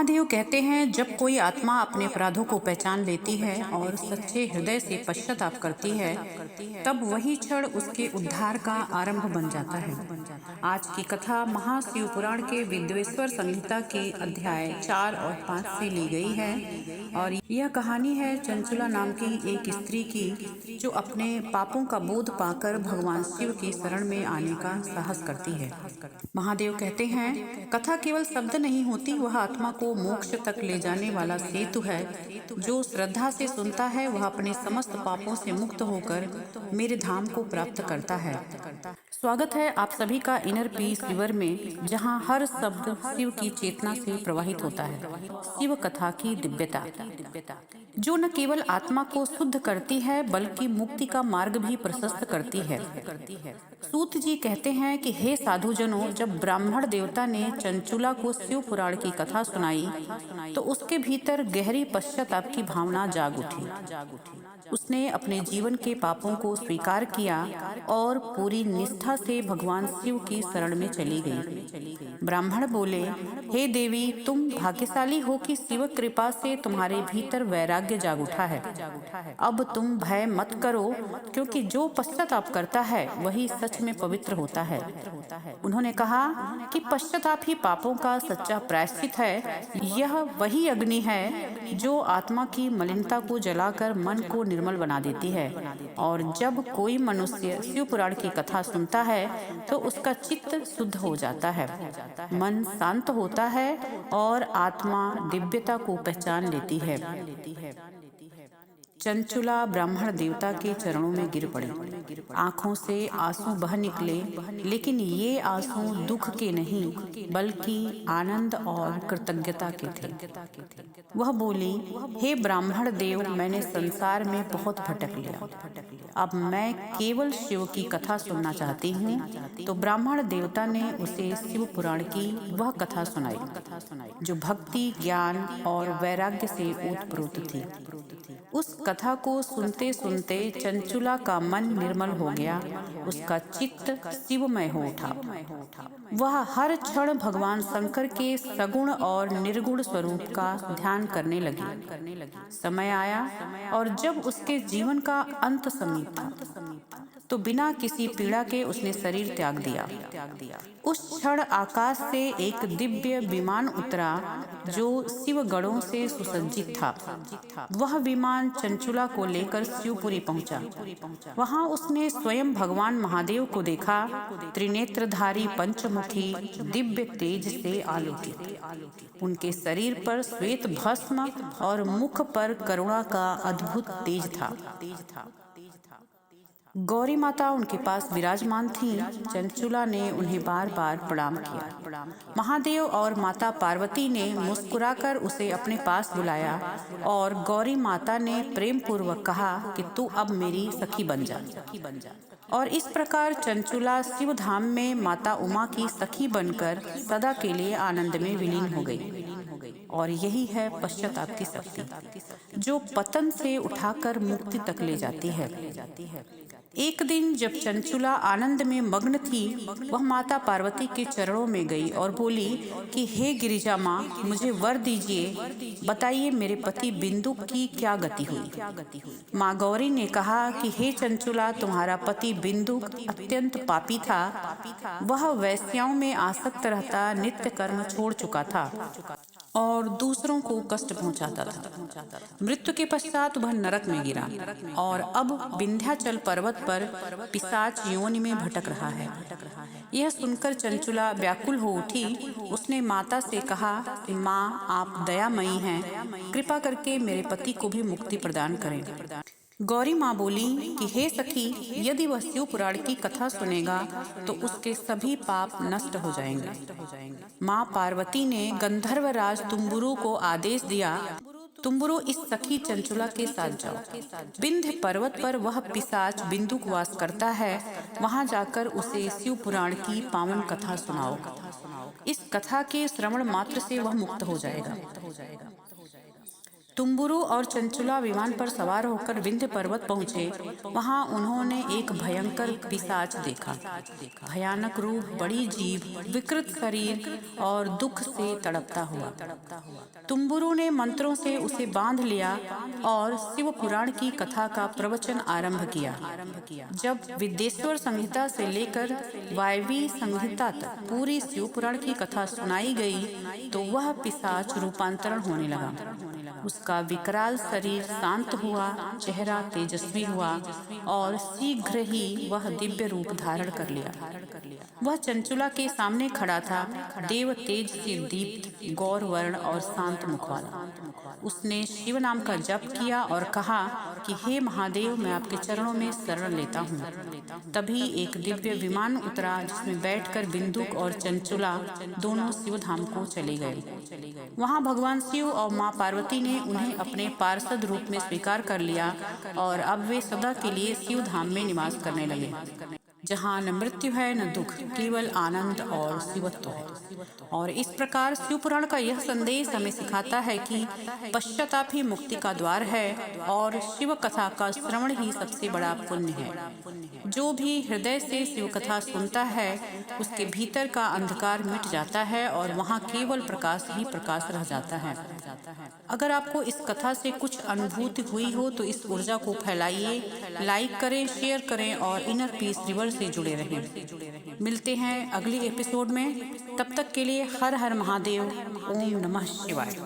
महादेव कहते हैं, जब कोई आत्मा अपने अपराधों को पहचान लेती है और सच्चे हृदय से पश्चाताप करती है, तब वही क्षण उसके उद्धार का आरंभ बन जाता है। आज की कथा महाशिव पुराण के विद्वेश्वर संहिता के अध्याय 4 और 5 से ली गई है और यह कहानी है चंचुला नाम की एक स्त्री की, जो अपने पापों का बोध पाकर भगवान शिव की शरण में आने का साहस करती है। महादेव कहते हैं, कथा केवल शब्द नहीं होती, वह आत्मा को मोक्ष तक ले जाने वाला सेतु है। जो श्रद्धा से सुनता है वह अपने समस्त पापों से मुक्त होकर मेरे धाम को प्राप्त करता है। स्वागत है आप सभी का इनर पीस रिवर में, जहां हर शब्द शिव की चेतना से प्रवाहित होता है। शिव कथा की दिव्यता, जो न केवल आत्मा को शुद्ध करती है बल्कि मुक्ति का मार्ग भी प्रशस्त करती है। सूत जी कहते हैं कि हे साधुजनों, जब ब्राह्मण देवता ने चंचुला को शिव पुराण की कथा सुनाई तो उसके भीतर गहरी पश्चाताप की भावना जाग उठी। उसने अपने जीवन के पापों को स्वीकार किया और पूरी निष्ठा से भगवान शिव की शरण में चली गई। ब्राह्मण बोले, हे देवी, तुम भाग्यशाली हो कि शिव कृपा से तुम्हारे भीतर वैराग्य जाग उठा है। अब तुम भय मत करो, क्योंकि जो पश्चाताप करता है वही सच में पवित्र होता है। उन्होंने कहा कि पश्चाताप ही पापों का सच्चा प्रायश्चित है। यह वही अग्नि है जो आत्मा की मलिनता को जलाकर मन को निर्मल बना देती है। और जब कोई मनुष्य शिव पुराण की कथा सुनता है तो उसका चित्त शुद्ध हो जाता है, मन शांत होता है और आत्मा दिव्यता को पहचान लेती है। चंचुला ब्राह्मण देवता के चरणों में गिर पड़ी। आंखों से आंसू बह निकले, लेकिन ये आंसू दुख के नहीं बल्कि आनंद और कृतज्ञता के थे। वह बोली, हे ब्राह्मण देव, मैंने संसार में बहुत भटक लिया। अब मैं केवल शिव की कथा सुनना चाहती हूँ। तो ब्राह्मण देवता ने उसे शिव पुराण की वह कथा सुनाई, जो भक्ति, ज्ञान और वैराग्य से ओतप्रोत थी। उस कथा को सुनते सुनते चंचुला का मन निर्मल हो गया, उसका चित्त शिवमय हो उठा। वह हर क्षण भगवान शंकर के सगुण और निर्गुण स्वरूप का ध्यान करने लगी। समय आया और जब उसके जीवन का अंत समीप था तो बिना किसी पीड़ा के उसने शरीर त्याग दिया। उस क्षण आकाश से एक दिव्य विमान उतरा जो शिव गणों से सुसज्जित था। वह विमान चंचुला को लेकर शिवपुरी पहुंचा। वहां उसने स्वयं भगवान महादेव को देखा, त्रिनेत्रधारी, पंचमुखी, दिव्य तेज से आलोकित। उनके शरीर पर श्वेत भस्म और मुख पर करुणा का अद्भुत तेज था। गौरी माता उनके पास विराजमान थीं। चंचुला ने उन्हें बार बार प्रणाम किया। महादेव और माता पार्वती ने मुस्कुराकर उसे अपने पास बुलाया और गौरी माता ने प्रेम पूर्वक कहा कि तू अब मेरी सखी बन जा। और इस प्रकार चंचुला शिव धाम में माता उमा की सखी बनकर सदा के लिए आनंद में विलीन हो गई। और यही है पश्चाताप की शक्ति, जो पतन से उठाकर मुक्ति तक ले जाती है। एक दिन जब चंचुला आनंद में मग्न थी, वह माता पार्वती के चरणों में गई और बोली कि हे गिरिजा माँ, मुझे वर दीजिए, बताइए मेरे पति बिंदु की क्या गति हुई। माँ गौरी ने कहा कि हे चंचुला, तुम्हारा पति बिंदु अत्यंत पापी था। वह वैश्याओं में आसक्त रहता, नित्य कर्म छोड़ चुका था और दूसरों को कष्ट पहुंचाता था। मृत्यु के पश्चात वह नरक में गिरा और अब विंध्याचल पर्वत पर पिशाच योनि में भटक रहा है। यह सुनकर चंचुला व्याकुल हो उठी। उसने माता से कहा कि माँ, आप दयामयी हैं, कृपा करके मेरे पति को भी मुक्ति प्रदान करें। गौरी माँ बोली कि हे सखी, यदि वह शिव पुराण की कथा सुनेगा तो उसके सभी पाप नष्ट हो जाएंगे। माँ पार्वती ने गंधर्वराज तुम्बुरु को आदेश दिया, तुम्बुरु, इस सखी चंचुला के साथ जाओ। विंध्य पर्वत पर वह पिशाच बिंदुक वास करता है, वहां जाकर उसे शिव पुराण की पावन कथा सुनाओ। इस कथा के श्रवण मात्र से वह मुक्त हो जाएगा। तुम्बुरु और चंचुला विमान पर सवार होकर विंध्य पर्वत पहुँचे। वहाँ उन्होंने एक भयंकर पिशाच देखा। भयानक रूप, बड़ी जीभ, विकृत शरीर और दुख से तड़पता हुआ। तुम्बुरु ने मंत्रों से उसे बांध लिया और शिव पुराण की कथा का प्रवचन आरंभ किया। जब विद्येश्वर संहिता से लेकर वायवी संहिता तक पूरी शिव पुराण की कथा सुनाई गई तो वह पिशाच रूपांतरण होने लगा। उसका विकराल शरीर शांत हुआ, चेहरा तेजस्वी हुआ और शीघ्र ही वह दिव्य रूप धारण कर लिया। वह चंचुला के सामने खड़ा था, देव तेज से दीप्त, गौर वर्ण और शांत मुख वाला। उसने शिव नाम का जप किया और कहा कि हे महादेव, मैं आपके चरणों में शरण लेता हूँ। तभी एक दिव्य विमान उतरा जिसमें बैठकर बिंदुक और चंचुला दोनों शिव धाम को चले गए। वहाँ भगवान शिव और माँ पार्वती ने उन्हें अपने पार्षद रूप में स्वीकार कर लिया और अब वे सदा के लिए शिव धाम में निवास करने लगे, जहाँ न मृत्यु है न दुख, केवल आनंद और शिवत्व है। और इस प्रकार शिव पुराण का यह संदेश हमें सिखाता है कि पश्चाताप ही मुक्ति का द्वार है और शिव कथा का श्रवण ही सबसे बड़ा पुण्य है। जो भी हृदय से शिव कथा सुनता है उसके भीतर का अंधकार मिट जाता है और वहाँ केवल प्रकाश ही प्रकाश रह जाता है। अगर आपको इस कथा से कुछ अनुभूति हुई हो तो इस ऊर्जा को फैलाइए, लाइक करें, शेयर करें और इनर पीस रिवर से जुड़े रहें। मिलते हैं अगली एपिसोड में। तब तक के लिए हर हर महादेव। ओम नमः शिवाय।